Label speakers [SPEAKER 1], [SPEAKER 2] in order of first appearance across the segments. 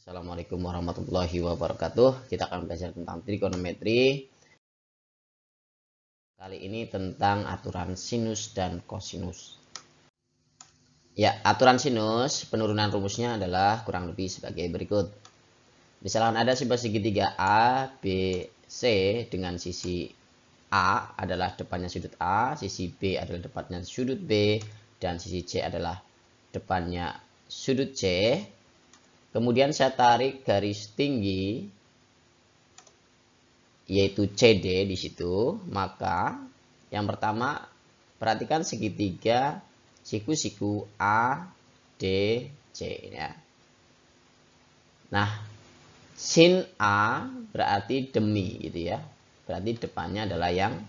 [SPEAKER 1] Assalamualaikum warahmatullahi wabarakatuh. Kita akan belajar tentang trigonometri. Kali ini tentang aturan sinus dan kosinus. Ya, aturan sinus, penurunan rumusnya adalah kurang lebih sebagai berikut. Misalkan ada sebuah segitiga A, B, C dengan sisi A adalah depannya sudut A, sisi B adalah depannya sudut B, dan sisi C adalah depannya sudut C. Kemudian saya tarik garis tinggi yaitu CD di situ, maka yang pertama perhatikan segitiga siku-siku A, D, C ya. Nah, sin A berarti demi gitu ya. Berarti depannya adalah yang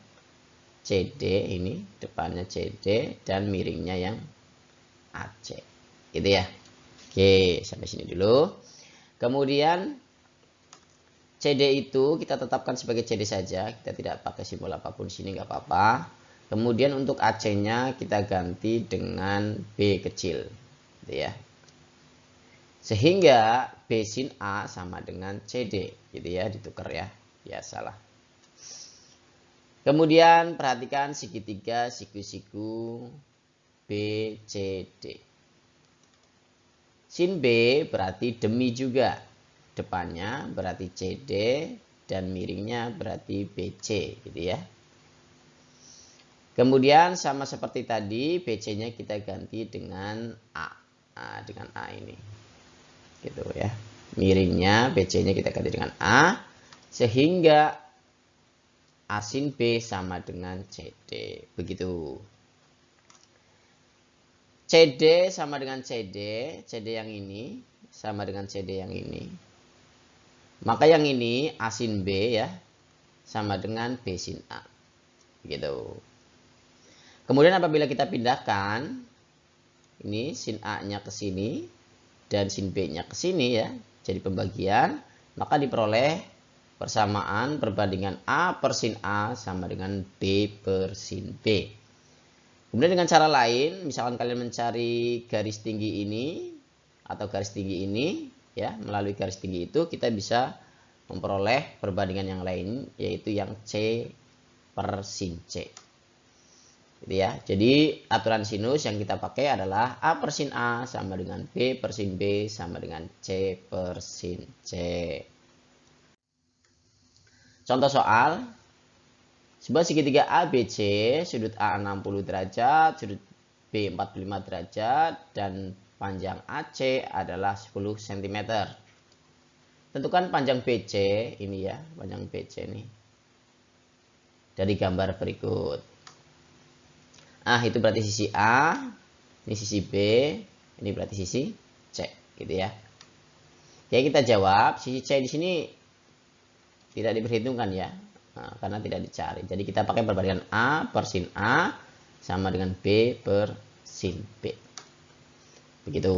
[SPEAKER 1] CD ini, depannya CD dan miringnya yang AC. Gitu ya. Oke, sampai sini dulu. Kemudian CD itu kita tetapkan sebagai CD saja. Kita tidak pakai simbol apapun sini, nggak apa-apa. Kemudian untuk AC-nya kita ganti dengan B kecil. Gitu ya. Sehingga B sin A sama dengan CD. Gitu ya, ditukar ya. Biasalah. Kemudian perhatikan segitiga siku-siku BCD. Sin B berarti demi juga. Depannya berarti CD dan miringnya berarti BC gitu ya. Kemudian sama seperti tadi BC-nya kita ganti dengan A. Nah, dengan A ini. Gitu ya. Miringnya BC-nya kita ganti dengan A sehingga A sin B sama dengan CD. Begitu. CD sama dengan CD, CD yang ini sama dengan CD yang ini. Maka yang ini A sin B ya, sama dengan B sin A. Gitu. Kemudian apabila kita pindahkan, ini sin A-nya ke sini, dan sin B-nya ke sini ya, jadi pembagian, maka diperoleh persamaan perbandingan A per sin A sama dengan B per sin B. Kemudian dengan cara lain, misalkan kalian mencari garis tinggi ini atau garis tinggi ini, ya melalui garis tinggi itu kita bisa memperoleh perbandingan yang lain, yaitu yang C per sin C. Gitu ya. Jadi aturan sinus yang kita pakai adalah A per sin A sama dengan B per sin B sama dengan C per sin C. Contoh soal. Sebuah segitiga ABC, sudut A 60 derajat, sudut B 45 derajat, dan panjang AC adalah 10 cm. Tentukan panjang BC, ini ya, panjang BC ini. Dari gambar berikut. Ah, itu berarti sisi A, ini sisi B, ini berarti sisi C, gitu ya. Oke, kita jawab, sisi C di sini tidak diperhitungkan ya. Nah, karena tidak dicari. Jadi kita pakai perbandingan A per sin A sama dengan B per sin B. Begitu.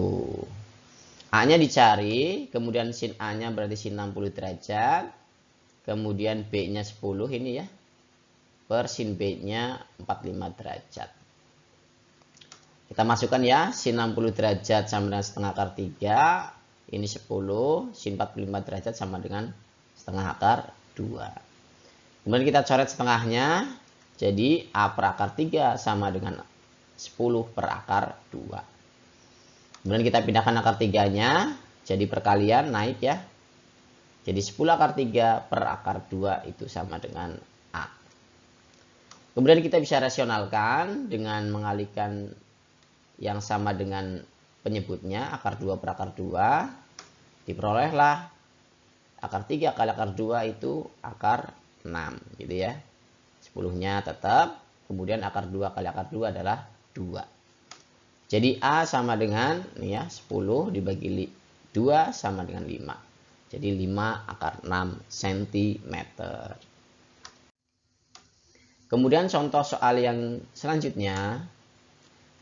[SPEAKER 1] A-nya dicari, kemudian sin A-nya berarti sin 60 derajat. Kemudian B-nya 10 ini ya. Per sin B-nya 45 derajat. Kita masukkan ya, sin 60 derajat sama dengan setengah akar 3. Ini 10, sin 45 derajat sama dengan setengah akar 2. Kemudian kita coret setengahnya, jadi A per akar 3 sama dengan 10 per akar 2. Kemudian kita pindahkan akar 3-nya, jadi perkalian naik ya. Jadi 10 akar 3 per akar 2 itu sama dengan A. Kemudian kita bisa rasionalkan dengan mengalihkan yang sama dengan penyebutnya, akar 2 per akar 2. Diperolehlah akar 3 kali akar 2 itu akar 6 gitu ya. 10-nya tetap, kemudian akar 2 kali akar 2 adalah 2. Jadi A sama dengan nih ya, 10 dibagi 2 sama dengan 5. Jadi 5 akar 6 cm. Kemudian contoh soal yang selanjutnya.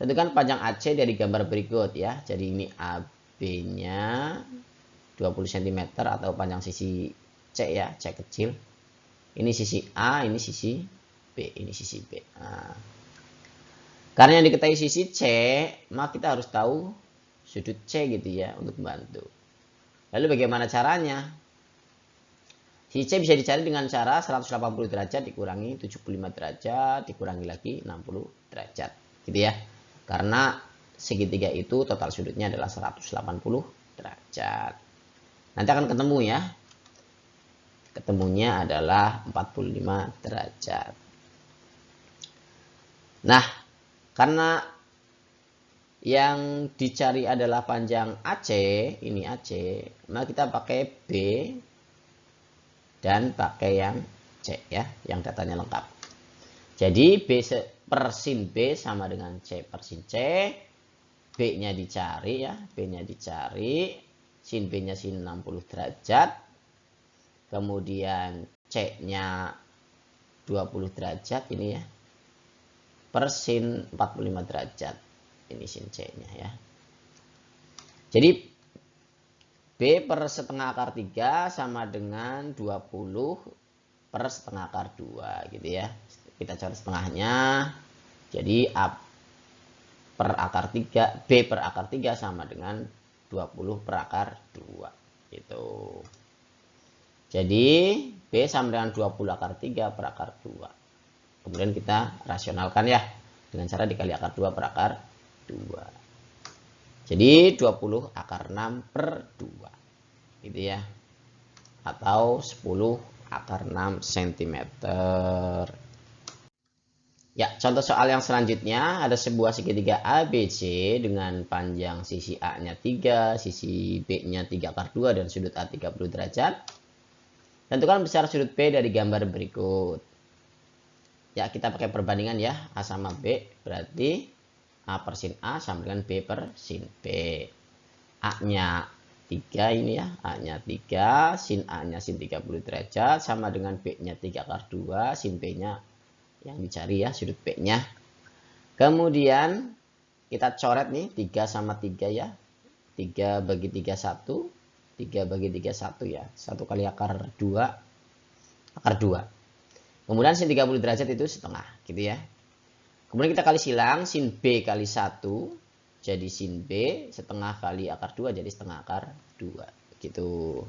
[SPEAKER 1] Tentukan panjang AC dari gambar berikut ya. Jadi ini AB-nya 20 cm atau panjang sisi C ya, C kecil. Ini sisi A, ini sisi B, ini sisi B. Nah, karena yang diketahui sisi C, maka kita harus tahu sudut C gitu ya untuk membantu. Lalu bagaimana caranya? Si C bisa dicari dengan cara 180 derajat dikurangi 75 derajat dikurangi lagi 60 derajat. Gitu ya. Karena segitiga itu total sudutnya adalah 180 derajat. Nanti akan ketemu ya. Ketemunya adalah 45 derajat. Nah, karena yang dicari adalah panjang AC, ini AC, maka kita pakai B dan pakai yang C ya, yang datanya lengkap. Jadi B per sin B sama dengan C per sin C. B-nya dicari ya, B-nya dicari, sin B-nya sin 60 derajat. Kemudian C-nya 20 derajat ini ya. Per sin 45 derajat. Ini sin C-nya ya. Jadi B per setengah akar 3 sama dengan 20 per setengah akar 2 gitu ya. Kita cari setengahnya. Jadi A per akar 3, B per akar 3 sama dengan 20 per akar 2 gitu. Jadi B sama dengan 20 akar 3 per akar 2. Kemudian kita rasionalkan ya dengan cara dikali akar 2 per akar 2. Jadi 20 akar 6 per 2 gitu ya. Atau 10 akar 6 cm. Ya, contoh soal yang selanjutnya ada sebuah segitiga ABC dengan panjang sisi A-nya 3, sisi B-nya 3 akar 2 dan sudut A 30 derajat. Tentukan besar sudut B dari gambar berikut. Ya, kita pakai perbandingan ya, A sama B berarti A per sin A sama dengan B per sin B. A-nya 3 ini ya, A-nya 3, sin A-nya sin 30 derajat sama dengan B-nya 3 akar 2, sin B-nya yang dicari ya, sudut B-nya. Kemudian kita coret nih 3 sama 3 ya. 3 bagi 3 1. 3 bagi 3 1 ya. 1 kali akar 2. Akar 2. Kemudian sin 30 derajat itu setengah gitu ya. Kemudian kita kali silang sin B kali 1 jadi sin B setengah kali akar 2 jadi setengah akar 2 gitu.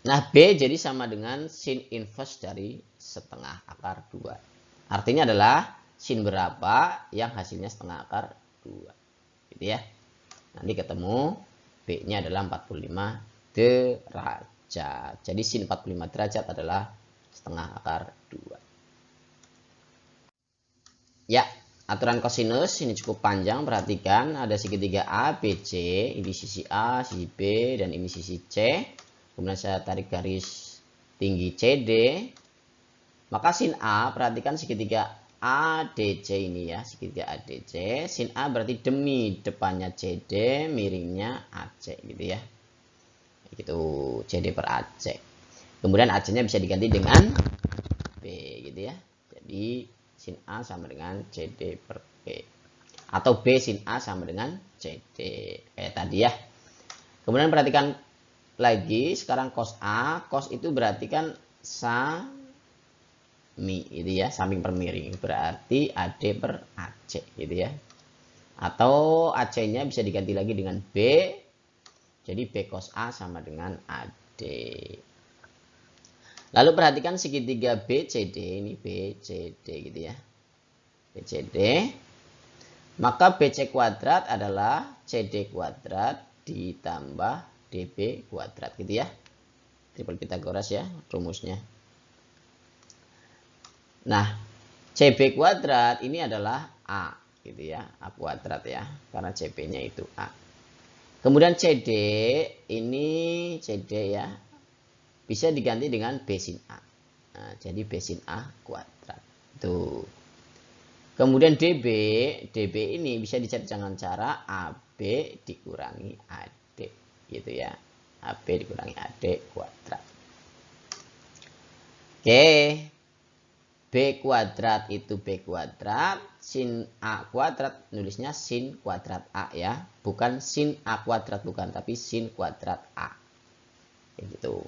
[SPEAKER 1] Nah, B jadi sama dengan sin inverse dari setengah akar 2. Artinya adalah sin berapa yang hasilnya setengah akar 2. Gitu ya. Nanti ketemu B-nya adalah 45 derajat. Jadi sin 45 derajat adalah setengah akar 2. Ya, aturan kosinus ini cukup panjang. Perhatikan ada segitiga ABC. Ini sisi A, sisi B, dan ini sisi C. Kemudian saya tarik garis tinggi CD. Maka sin A, perhatikan segitiga ADC ini ya, segitiga ADC. Sin A berarti demi depannya CD, miringnya AC gitu ya. Gitu, CD per AC. Kemudian AC-nya bisa diganti dengan B gitu ya. Jadi sin A sama dengan CD per B. Atau B sin A sama dengan CD. Kayak tadi ya. Kemudian perhatikan lagi sekarang cos A, cos itu berarti kan sami gitu ya, samping per miring, berarti AD per AC gitu ya. Atau AC-nya bisa diganti lagi dengan B, jadi B cos A sama dengan AD. Lalu perhatikan segitiga BCD, ini BCD gitu ya, BCD, maka BC kuadrat adalah CD kuadrat ditambah DB kuadrat gitu ya. Triple Pythagoras ya rumusnya. Nah, CB kuadrat ini adalah A gitu ya, A kuadrat ya, karena CB-nya itu A. Kemudian CD ini CD ya, bisa diganti dengan B sin A. Nah, jadi B sin A kuadrat. Tuh. Kemudian DB, DB ini bisa dicari dengan cara AB dikurangi AD gitu ya. AB dikurangi AD kuadrat. Oke. B kuadrat itu B kuadrat, sin A kuadrat nulisnya sin kuadrat A ya, bukan sin A kuadrat, bukan, tapi sin kuadrat A. Gitu.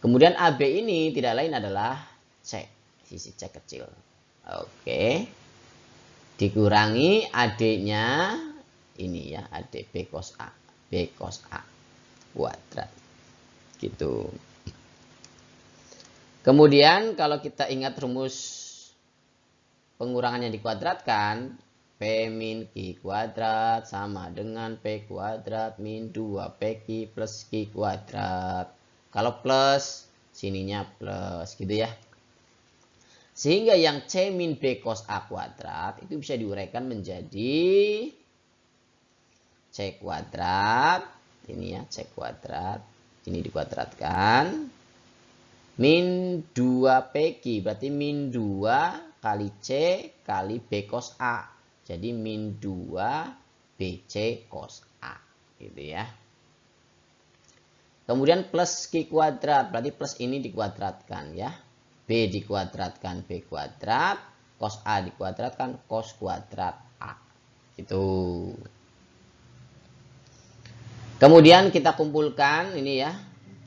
[SPEAKER 1] Kemudian AB ini tidak lain adalah C, sisi C kecil. Oke. Dikurangi AD-nya ini ya, AD B cos A. B cos A kuadrat. Gitu. Kemudian kalau kita ingat rumus pengurangan yang dikuadratkan, P min Q kuadrat sama dengan P kuadrat min 2PQ plus Q kuadrat. Kalau plus, sininya plus gitu ya. Sehingga yang C min B cos A kuadrat itu bisa diuraikan menjadi C kuadrat. Ini ya, C kuadrat. Ini dikuadratkan. Min 2PQ, berarti min 2 kali C kali B cos A. Jadi min 2 BC cos A. Gitu ya. Kemudian plus Q kuadrat, berarti plus ini dikuadratkan ya. B dikuadratkan B kuadrat, cos A dikuadratkan cos kuadrat A. Itu. Kemudian kita kumpulkan ini ya.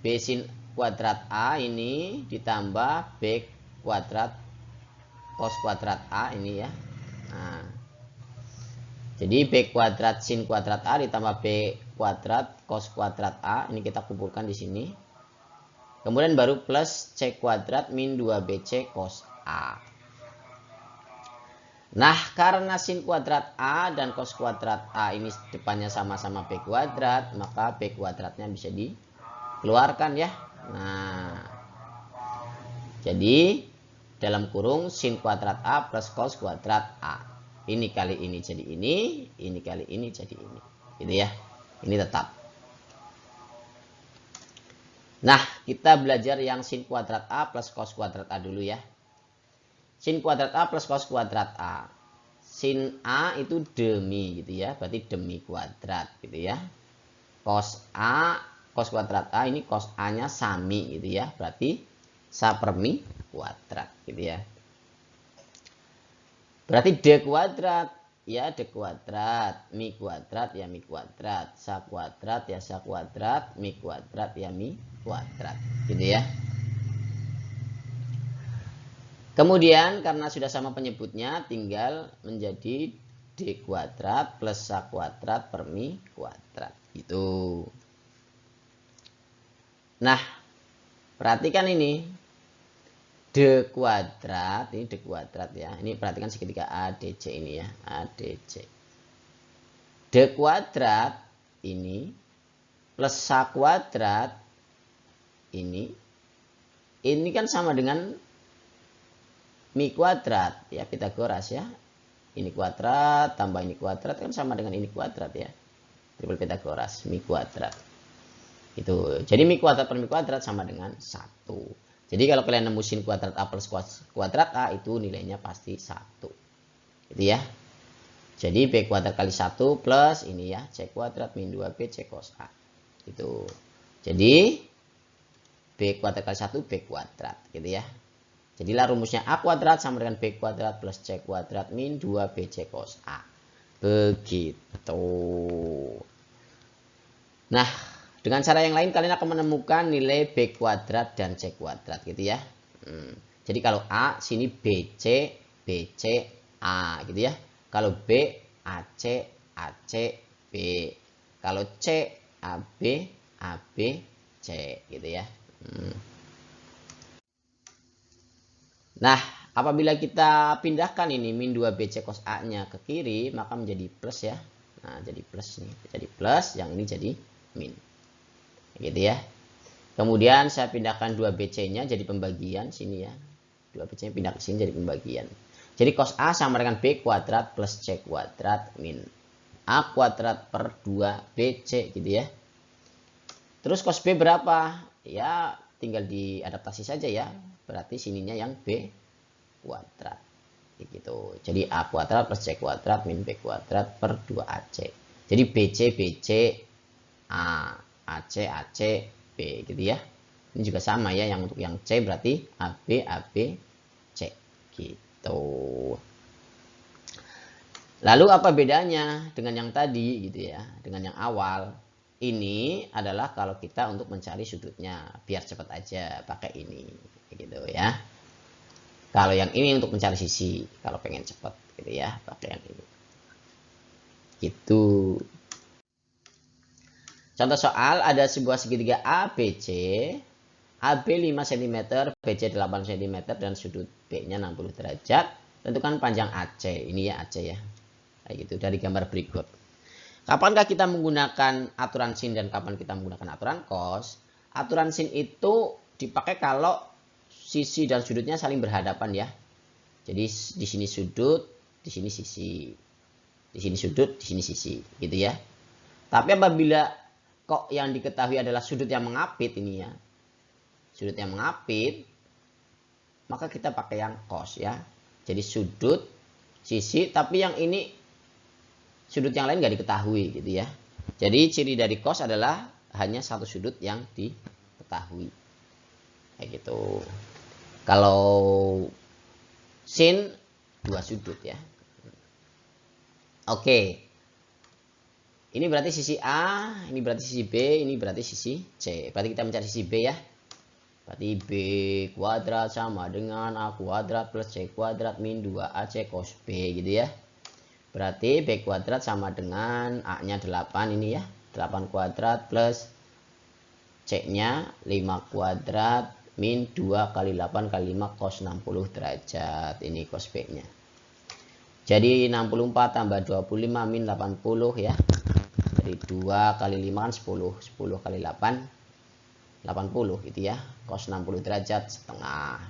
[SPEAKER 1] B sin kuadrat A ini ditambah B kuadrat cos kuadrat A ini ya. Nah, jadi B kuadrat sin kuadrat A ditambah B kuadrat cos kuadrat A. Ini kita kumpulkan di sini. Kemudian baru plus C kuadrat min 2BC cos A. Nah, karena sin kuadrat A dan cos kuadrat A ini depannya sama-sama B kuadrat, maka B kuadratnya bisa dikeluarkan ya. Nah, jadi dalam kurung sin kuadrat A plus cos kuadrat A. Ini kali ini jadi ini kali ini jadi ini. Gitu ya. Ini tetap. Nah, kita belajar yang sin kuadrat A plus cos kuadrat A dulu ya. Sin kuadrat A plus cos kuadrat A. Sin A itu demi gitu ya, berarti demi kuadrat gitu ya. Cos A, cos kuadrat A ini cos A-nya sami gitu ya, berarti sa per mi kuadrat gitu ya. Berarti D kuadrat ya D kuadrat, mi kuadrat ya mi kuadrat, sa kuadrat ya sa kuadrat, mi kuadrat ya mi kuadrat gitu ya. Kemudian karena sudah sama penyebutnya tinggal menjadi D kuadrat plus sa kuadrat per mi kuadrat gitu. Nah, perhatikan ini D kuadrat, ini D kuadrat ya. Ini perhatikan segitiga ADC ini ya, ADC. D kuadrat ini plus sa kuadrat ini kan sama dengan mi kuadrat ya, Pitagoras ya. Ini kuadrat tambah ini kuadrat kan sama dengan ini kuadrat ya. Triple Pitagoras, mi kuadrat. Itu. Jadi mi kuadrat per mi kuadrat sama dengan 1. Jadi kalau kalian nemu sin kuadrat A plus kuadrat A itu nilainya pasti 1. Gitu ya. Jadi B kuadrat kali 1 plus ini ya, C kuadrat min 2B C cos A. Gitu. Jadi B kuadrat kali 1 B kuadrat gitu ya. Jadilah rumusnya A kuadrat sama dengan B kuadrat plus C kuadrat min 2BC cos A. Begitu. Nah, dengan cara yang lain kalian akan menemukan nilai B kuadrat dan C kuadrat gitu ya. Jadi kalau A sini BC, BC, A gitu ya. Kalau B, AC, AC, B. Kalau C, AB, AB, C gitu ya. Nah, apabila kita pindahkan ini min 2BC cos A-nya ke kiri, maka menjadi plus ya. Nah, jadi plus nih. Jadi plus, yang ini jadi min. Gitu ya. Kemudian saya pindahkan 2BC-nya jadi pembagian sini ya. 2BC-nya pindah ke sini jadi pembagian. Jadi cos A sama dengan B kuadrat plus C kuadrat min A kuadrat per 2BC gitu ya. Terus cos B berapa? Ya, tinggal diadaptasi saja ya. Berarti sininya yang B kuadrat. Gitu. Jadi A kuadrat plus C kuadrat min B kuadrat per 2AC. Jadi BC, BC, A, AC, AC, B gitu ya. Ini juga sama ya. Yang untuk yang C berarti AB, AB, C. Gitu. Lalu apa bedanya dengan yang tadi gitu ya. Dengan yang awal. Ini adalah kalau kita untuk mencari sudutnya. Biar cepat aja pakai ini. Gitu ya. Kalau yang ini untuk mencari sisi. Kalau pengen cepat gitu ya. Pakai yang ini. Gitu. Contoh soal, ada sebuah segitiga ABC, AB 5 cm, BC 8 cm, dan sudut B-nya 60 derajat. Tentukan panjang AC. Ini ya AC ya. Kayak gitu dari gambar berikut. Kapankah kita menggunakan aturan sin dan kapan kita menggunakan aturan cos? Aturan sin itu dipakai kalau sisi dan sudutnya saling berhadapan ya. Jadi di sini sudut, di sini sisi. Di sini sudut, di sini sisi, gitu ya. Tapi apabila kok yang diketahui adalah sudut yang mengapit ini ya. Sudut yang mengapit, maka kita pakai yang cos ya. Jadi sudut, sisi, tapi yang ini sudut yang lain nggak diketahui gitu ya. Jadi ciri dari cos adalah hanya satu sudut yang diketahui. Kayak gitu. Kalau sin dua sudut ya. Oke. Ini berarti sisi A, ini berarti sisi B, ini berarti sisi C. Berarti kita mencari sisi B ya. Berarti B kuadrat sama dengan A kuadrat plus C kuadrat min 2AC cos B gitu ya. Berarti B kuadrat sama dengan A-nya 8 ini ya. 8 kuadrat plus C-nya 5 kuadrat min 2 kali 8 kali 5 cos 60 derajat. Ini cos B-nya. Jadi 64 tambah 25 min 80 ya. Jadi 2 kali 5 kan 10. 10 kali 8, 80 gitu ya. Cos 60 derajat setengah.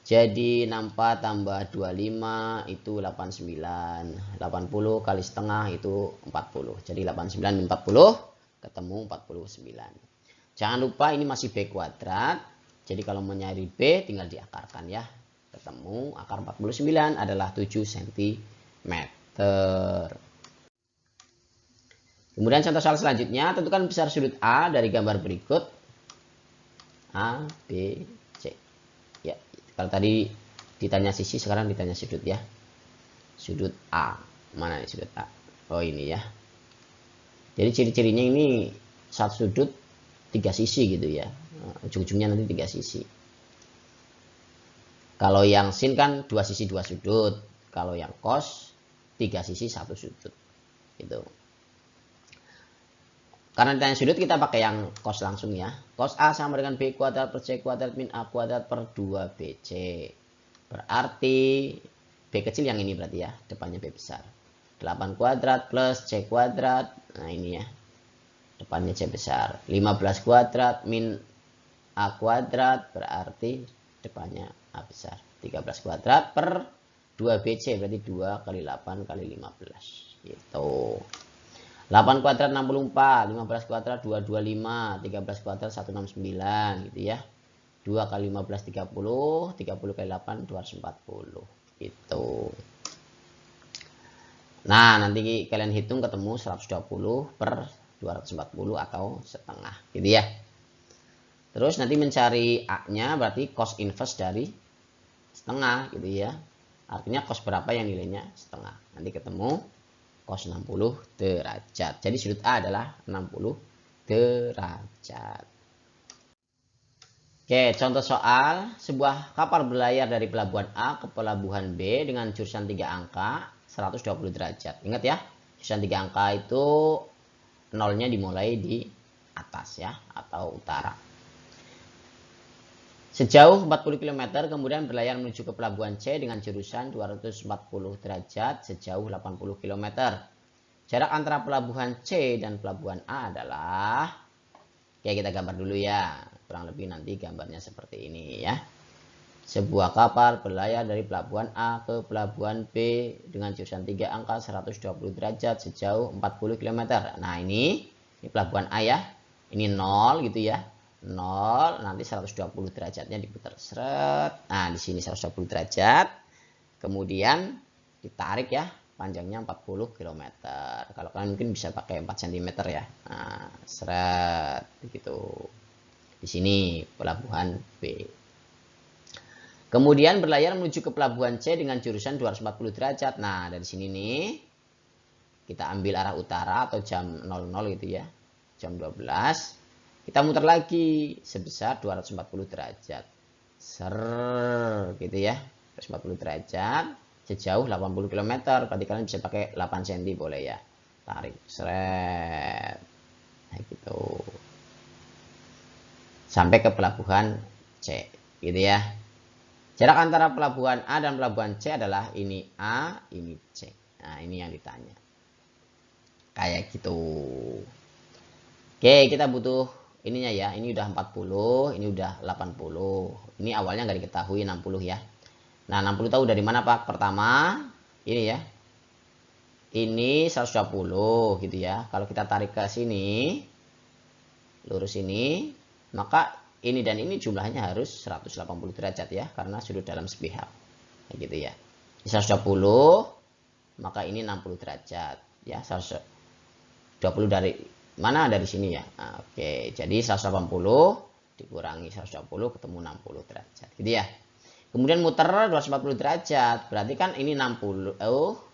[SPEAKER 1] Jadi 64 tambah 25 itu 89. 80 kali setengah itu 40. Jadi 89 min 40 ketemu 49. Jangan lupa ini masih B kuadrat. Jadi kalau mau nyari B tinggal diakarkan ya. Ketemu akar 49 adalah 7 cm. Kemudian contoh soal selanjutnya, tentukan besar sudut A dari gambar berikut. A, B, C. Ya, kalau tadi ditanya sisi, sekarang ditanya sudut ya. Sudut A. Mana nih sudut A? Oh ini ya. Jadi ciri-cirinya ini satu sudut 3 sisi gitu ya. Ujung-ujungnya nanti 3 sisi. Kalau yang sin kan 2 sisi 2 sudut. Kalau yang cos 3 sisi 1 sudut. Gitu. Karena ditanya sudut kita pakai yang cos langsung ya. Cos A sama dengan B kuadrat per C kuadrat min A kuadrat per 2BC. Berarti B kecil yang ini berarti ya. Depannya B besar. 8 kuadrat plus C kuadrat. Nah ini ya. Depannya C besar. 15 kuadrat min A kuadrat. Berarti depannya A besar. 13 kuadrat per 2BC. Berarti 2 kali 8 kali 15. Gitu. 8 kuadrat 64, 15 kuadrat 225, 13 kuadrat 169 gitu ya. 2 kali 15 30, 30 kali 8 240 gitu. Nah, nanti kalian hitung ketemu 120 per 240 atau setengah gitu ya. Terus nanti mencari A-nya berarti cos inverse dari setengah gitu ya. Artinya cos berapa yang nilainya setengah. Nanti ketemu cos 60 derajat. Jadi sudut A adalah 60 derajat. Oke, contoh soal. Sebuah kapal berlayar dari pelabuhan A ke pelabuhan B dengan jurusan 3 angka 120 derajat. Ingat ya, jurusan 3 angka itu nolnya dimulai di atas ya, atau utara. Sejauh 40 km kemudian berlayar menuju ke pelabuhan C dengan jurusan 240 derajat sejauh 80 km. Jarak antara pelabuhan C dan pelabuhan A adalah, ya kita gambar dulu ya. Kurang lebih nanti gambarnya seperti ini ya. Sebuah kapal berlayar dari pelabuhan A ke pelabuhan B dengan jurusan 3 angka 120 derajat sejauh 40 km. Nah ini pelabuhan A ya. Ini 0 gitu ya. 0, nanti 120 derajatnya diputar seret. Nah, di sini 120 derajat. Kemudian ditarik ya, panjangnya 40 km. Kalau kalian mungkin bisa pakai 4 cm ya. Nah, seret gitu. Di sini pelabuhan B. Kemudian berlayar menuju ke pelabuhan C dengan jurusan 240 derajat. Nah, dari sini nih kita ambil arah utara atau jam 00 gitu ya. Jam 12. Kita muter lagi sebesar 240 derajat. Ser gitu ya. 240 derajat sejauh 80 km. Berarti kalian bisa pakai 8 cm boleh ya. Tarik. Seret. gitu. Sampai ke pelabuhan C, gitu ya. Jarak antara pelabuhan A dan pelabuhan C adalah ini A, ini C. Nah, ini yang ditanya. Kayak gitu. Oke, kita butuh ininya ya. Ini udah 40, ini udah 80. Ini awalnya nggak diketahui 60 ya. Nah, 60 tahu dari mana, Pak? Pertama, ini ya. Ini 120 gitu ya. Kalau kita tarik ke sini, lurus ini, maka ini dan ini jumlahnya harus 180 derajat ya, karena sudut dalam sepihak. Gitu ya. 120, maka ini 60 derajat ya. 120 dari mana? Dari sini ya. Nah, oke, jadi 180 dikurangi 120 ketemu 60 derajat. Gitu ya. Kemudian muter 240 derajat. Berarti kan ini 60.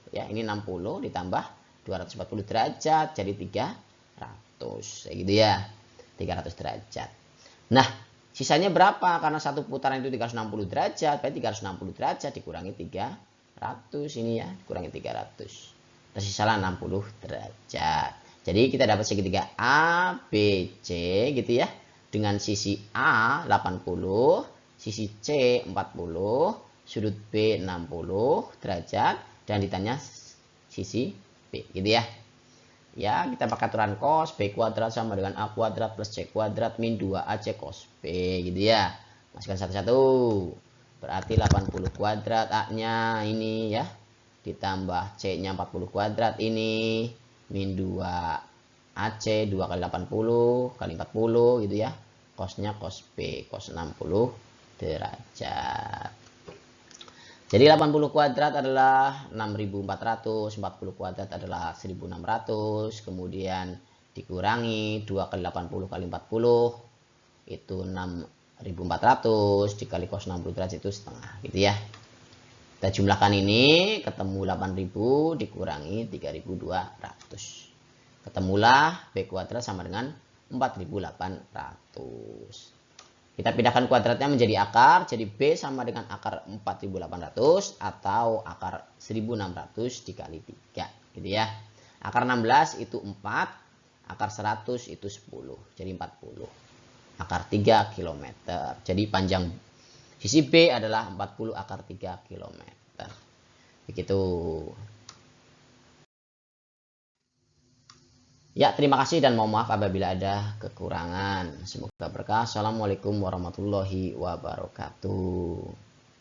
[SPEAKER 1] Ya, ini 60 ditambah 240 derajat jadi 300. Gitu ya. 300 derajat. Nah, sisanya berapa? Karena satu putaran itu 360 derajat, berarti 360 derajat dikurangi 300 ini ya, dikurangi 300. Tersisalah 60 derajat. Jadi kita dapat segitiga A, B, C gitu ya. Dengan sisi A 80, sisi C 40, sudut B 60 derajat dan ditanya sisi B gitu ya. Ya, kita pakai aturan cos B kuadrat sama dengan A kuadrat plus C kuadrat min 2AC cos B gitu ya. Masukkan satu-satu. Berarti 80 kuadrat A-nya ini ya. Ditambah C-nya 40 kuadrat ini. Min 2AC 2 kali 80 kali 40 gitu ya. Cosnya cos B, cos 60 derajat. Jadi 80 kuadrat adalah 6400, 40 kuadrat adalah 1600, kemudian dikurangi 2 kali 80 kali 40 itu 6400 dikali cos 60 derajat itu setengah gitu ya. Kita jumlahkan ini ketemu 8000 dikurangi 3200. Ketemulah B kuadrat sama dengan 4800. Kita pindahkan kuadratnya menjadi akar, jadi B sama dengan akar 4800 atau akar 1600 dikali 3 gitu ya. Akar 16 itu 4, akar 100 itu 10, jadi 40. Akar 3 km. Jadi panjang sisi B adalah 40 akar 3 km. Begitu. Ya, terima kasih dan mohon maaf apabila ada kekurangan. Semoga berkah. Assalamualaikum warahmatullahi wabarakatuh.